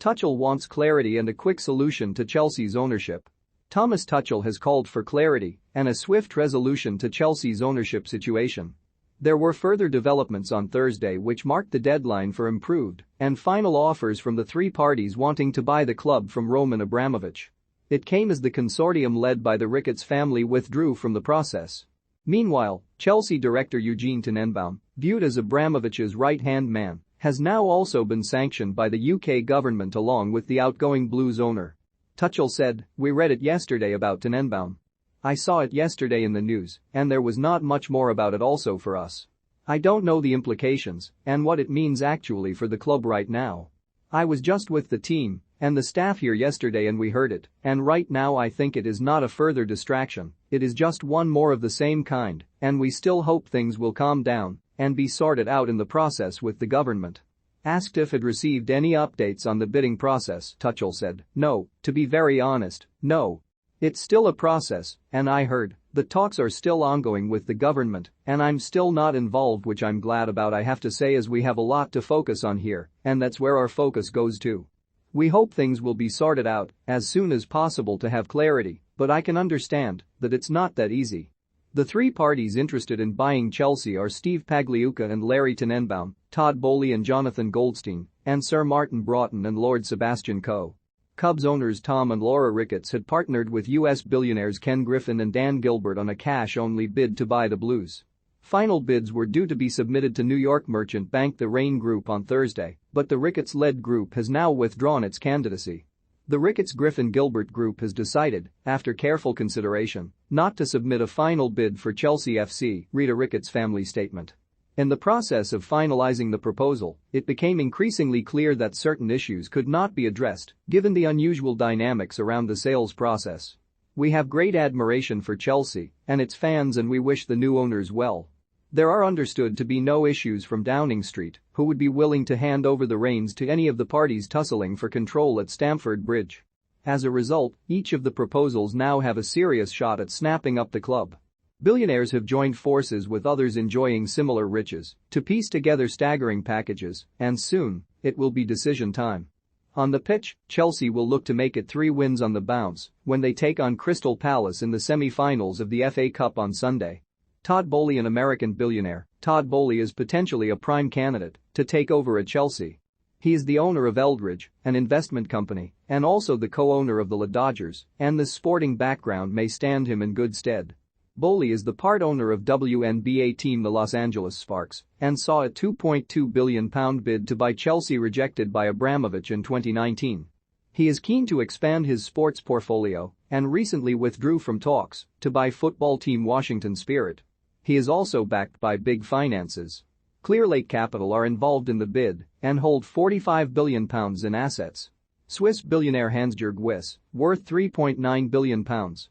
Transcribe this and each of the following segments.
Tuchel wants clarity and a quick solution to Chelsea's ownership. Thomas Tuchel has called for clarity and a swift resolution to Chelsea's ownership situation. There were further developments on Thursday which marked the deadline for improved and final offers from the three parties wanting to buy the club from Roman Abramovich. It came as the consortium led by the Ricketts family withdrew from the process. Meanwhile, Chelsea director Eugene Tenenbaum, viewed as Abramovich's right-hand man, has now also been sanctioned by the UK government along with the outgoing Blues owner. Tuchel said, "We read it yesterday about Tenenbaum. I saw it yesterday in the news, and there was not much more about it also for us. I don't know the implications and what it means actually for the club right now. I was just with the team and the staff here yesterday and we heard it, and right now I think it is not a further distraction, it is just one more of the same kind, and we still hope things will calm down and be sorted out in the process with the government." Asked if it received any updates on the bidding process, Tuchel said, "No, to be very honest, no. It's still a process, and I heard, the talks are still ongoing with the government, and I'm still not involved, which I'm glad about, I have to say, as we have a lot to focus on here, and that's where our focus goes to. We hope things will be sorted out as soon as possible to have clarity, but I can understand that it's not that easy." The three parties interested in buying Chelsea are Steve Pagliuca and Larry Tenenbaum, Todd Boehly and Jonathan Goldstein, and Sir Martin Broughton and Lord Sebastian Coe. Cubs owners Tom and Laura Ricketts had partnered with U.S. billionaires Ken Griffin and Dan Gilbert on a cash-only bid to buy the Blues. Final bids were due to be submitted to New York merchant bank the Rain Group on Thursday, but the Ricketts-led group has now withdrawn its candidacy. The Ricketts-Griffin-Gilbert group has decided, after careful consideration, not to submit a final bid for Chelsea FC, read a Ricketts family statement. In the process of finalizing the proposal, it became increasingly clear that certain issues could not be addressed, given the unusual dynamics around the sales process. "We have great admiration for Chelsea and its fans and we wish the new owners well. There are understood to be no issues from Downing Street, who would be willing to hand over the reins to any of the parties tussling for control at Stamford Bridge. As a result, each of the proposals now have a serious shot at snapping up the club. Billionaires have joined forces with others enjoying similar riches to piece together staggering packages, and soon, it will be decision time." On the pitch, Chelsea will look to make it 3 wins on the bounce when they take on Crystal Palace in the semi-finals of the FA Cup on Sunday. Todd Boehly, an American billionaire, Todd Boehly is potentially a prime candidate to take over at Chelsea. He is the owner of Eldridge, an investment company, and also the co-owner of the La Dodgers, and this sporting background may stand him in good stead. Boehly is the part owner of WNBA team the Los Angeles Sparks and saw a £2.2 billion bid to buy Chelsea rejected by Abramovich in 2019. He is keen to expand his sports portfolio and recently withdrew from talks to buy football team Washington Spirit. He is also backed by big finances. Clearlake Capital are involved in the bid and hold £45 billion in assets. Swiss billionaire Hans-Jörg Wyss, worth £3.9 billion,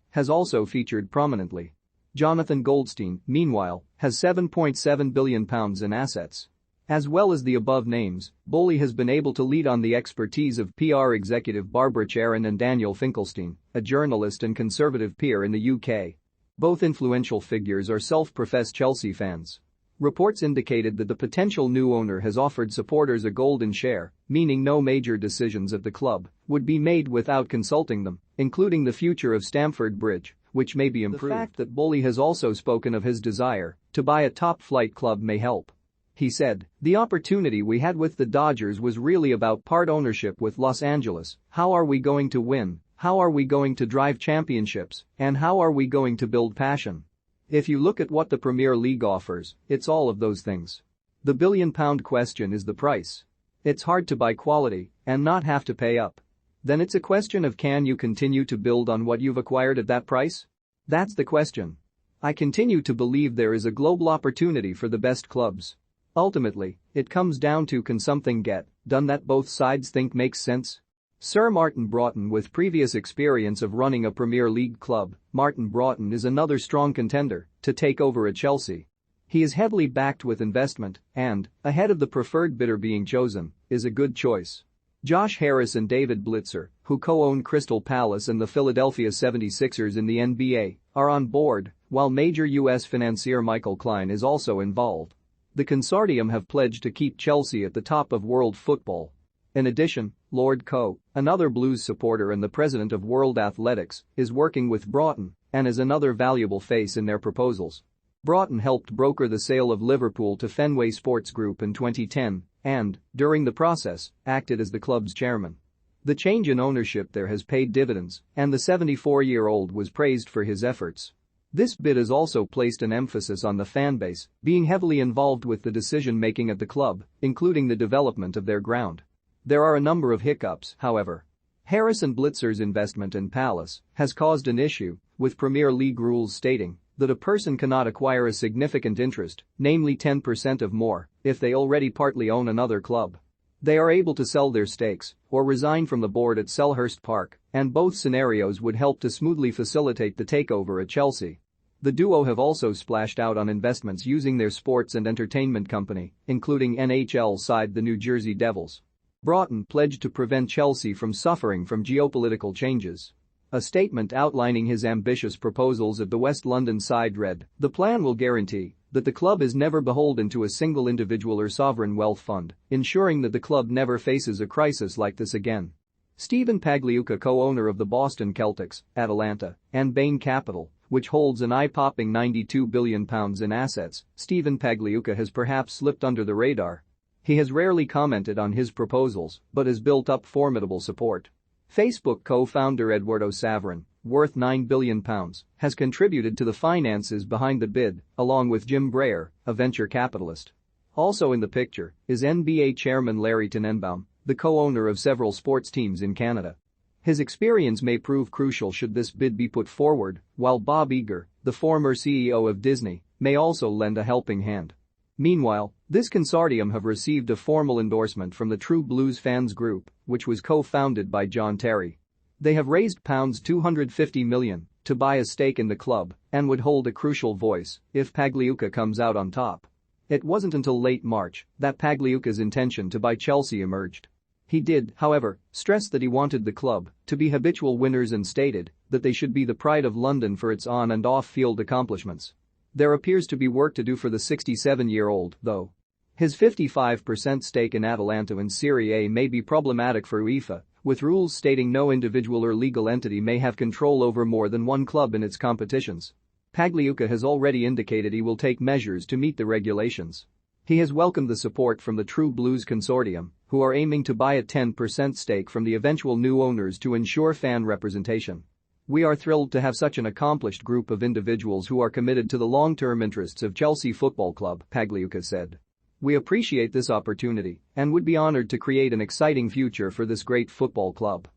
has also featured prominently. Jonathan Goldstein, meanwhile, has £7.7 billion in assets. As well as the above names, Boehly has been able to lead on the expertise of PR executive Barbara Charon and Daniel Finkelstein, a journalist and conservative peer in the UK. Both influential figures are self-professed Chelsea fans. Reports indicated that the potential new owner has offered supporters a golden share, meaning no major decisions at the club would be made without consulting them, including the future of Stamford Bridge, which may be improved. The fact that Boehly has also spoken of his desire to buy a top-flight club may help. He said, "The opportunity we had with the Dodgers was really about part ownership with Los Angeles. How are we going to win? How are we going to drive championships? And how are we going to build passion? If you look at what the Premier League offers, it's all of those things. The billion-pound question is the price. It's hard to buy quality and not have to pay up. Then it's a question of can you continue to build on what you've acquired at that price? That's the question. I continue to believe there is a global opportunity for the best clubs. Ultimately, it comes down to can something get done that both sides think makes sense?" Sir Martin Broughton, with previous experience of running a Premier League club, Martin Broughton is another strong contender to take over at Chelsea. He is heavily backed with investment and, ahead of the preferred bidder being chosen, is a good choice. Josh Harris and David Blitzer, who co-own Crystal Palace and the Philadelphia 76ers in the NBA, are on board, while major U.S. financier Michael Klein is also involved. The consortium have pledged to keep Chelsea at the top of world football. In addition, Lord Coe, another Blues supporter and the president of World Athletics, is working with Broughton and is another valuable face in their proposals. Broughton helped broker the sale of Liverpool to Fenway Sports Group in 2010 and, during the process, acted as the club's chairman. The change in ownership there has paid dividends, and the 74-year-old was praised for his efforts. This bid has also placed an emphasis on the fanbase being heavily involved with the decision-making at the club, including the development of their ground. There are a number of hiccups, however. Harrison Blitzer's investment in Palace has caused an issue, with Premier League rules stating that a person cannot acquire a significant interest, namely 10% of more, if they already partly own another club. They are able to sell their stakes or resign from the board at Selhurst Park, and both scenarios would help to smoothly facilitate the takeover at Chelsea. The duo have also splashed out on investments using their sports and entertainment company, including NHL side the New Jersey Devils. Broughton pledged to prevent Chelsea from suffering from geopolitical changes. A statement outlining his ambitious proposals at the West London side read, "The plan will guarantee that the club is never beholden to a single individual or sovereign wealth fund, ensuring that the club never faces a crisis like this again." Stephen Pagliuca, co-owner of the Boston Celtics, Atalanta, and Bain Capital, which holds an eye-popping £92 billion in assets, Stephen Pagliuca has perhaps slipped under the radar. He has rarely commented on his proposals but has built up formidable support. Facebook co-founder Eduardo Saverin, worth £9 billion, has contributed to the finances behind the bid, along with Jim Breyer, a venture capitalist. Also in the picture is NBA chairman Larry Tenenbaum, the co-owner of several sports teams in Canada. His experience may prove crucial should this bid be put forward, while Bob Iger, the former CEO of Disney, may also lend a helping hand. Meanwhile, this consortium have received a formal endorsement from the True Blues Fans Group, which was co-founded by John Terry. They have raised £250 million to buy a stake in the club and would hold a crucial voice if Pagliuca comes out on top. It wasn't until late March that Pagliuca's intention to buy Chelsea emerged. He did, however, stress that he wanted the club to be habitual winners and stated that they should be the pride of London for its on- and off-field accomplishments. There appears to be work to do for the 67-year-old, though. His 55% stake in Atalanta in Serie A may be problematic for UEFA, with rules stating no individual or legal entity may have control over more than one club in its competitions. Pagliuca has already indicated he will take measures to meet the regulations. He has welcomed the support from the True Blues Consortium, who are aiming to buy a 10% stake from the eventual new owners to ensure fan representation. "We are thrilled to have such an accomplished group of individuals who are committed to the long-term interests of Chelsea Football Club," Pagliuca said. "We appreciate this opportunity and would be honored to create an exciting future for this great football club."